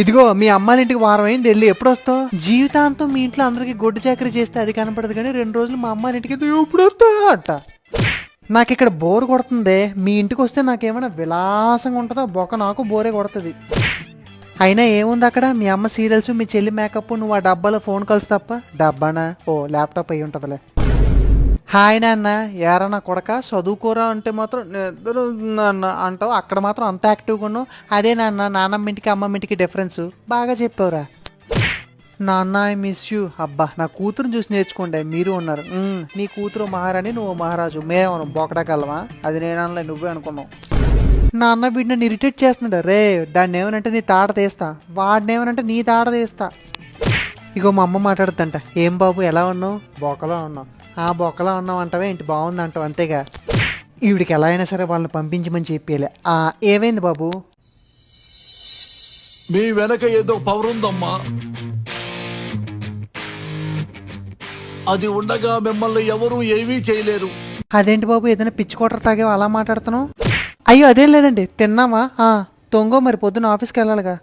ఇదిగో మీ అమ్మాయిల ఇంటికి వారం అయింది, వెళ్ళి ఎప్పుడు వస్తావు? జీవితాంతం మీ ఇంట్లో అందరికి గొడ్డు చాకరీ చేస్తే అది కనపడదు, కానీ 2 రోజులు మా అమ్మాయిల ఇంటికి ఎప్పుడు వస్తా అంట. నాకు ఇక్కడ బోర్ కొడుతుంది. మీ ఇంటికి వస్తే నాకేమైనా విలాసంగా ఉంటుందో బొక్క, నాకు బోరే కొడుతుంది. అయినా ఏముంది అక్కడ, మీ అమ్మ సీరియల్స్, మీ చెల్లి మేకప్, నువ్వు ఆ డబ్బాలో ఫోన్ కాల్స్ తప్ప. డబ్బానా? ఓ ల్యాప్టాప్ అయి ఉంటుందిలే. హాయ్ నాన్న, ఏరా నా కొడక, చదువుకోరా అంటే మాత్రం నిద్ర నాన్న అంటావు, అక్కడ మాత్రం అంత యాక్టివ్గా ఉన్నావు. అదే నాన్న, నాన్నమ్మ ఇంటికి అమ్మమ్మ ఇంటికి డిఫరెన్స్ బాగా చెప్పావురా. నాన్న ఐ మిస్ యూ. అబ్బా, నా కూతురుని చూసి నేర్చుకోండి, మీరు ఉన్నారు. నీ కూతురు మహారాణి, నువ్వు మహారాజు, మేమను బొకడగలవా? అది నేనలే, నువ్వే అనుకున్నావు. నాన్న వీడు నన్ను ఇరిటేట్ చేస్తున్నాడు. రే, దాన్ని ఏమనంటే నీ తాట తీస్తా, వాడిని ఏమనంటే నీ తాట తీస్తా. ఇగో మా అమ్మ మాట్లాడుతుంట. ఏం బాబు ఎలా ఉన్నావు? బొక్కలో ఉన్నావు. ఆ బొక్కలో ఉన్నావు అంటావే ఏంటి, బాగుంది అంటావు అంతేగా. ఈవిడికి ఎలా అయినా సరే వాళ్ళని పంపించమని చెప్పేలే. ఏమైంది బాబు? మీ వెనక ఏదో పవర్ ఉందమ్మా, అది ఉండగా మిమ్మల్ని ఎవరూ ఏమీ చేయలేరు. అదేంటి బాబు, ఏదైనా పిచ్చి కొట్ర తాగేవా అలా మాట్లాడుతున్నావు? అయ్యో అదేం లేదండి. తిన్నావా? తొంగో, మరి పొద్దున్న ఆఫీస్కి వెళ్ళాలిగా.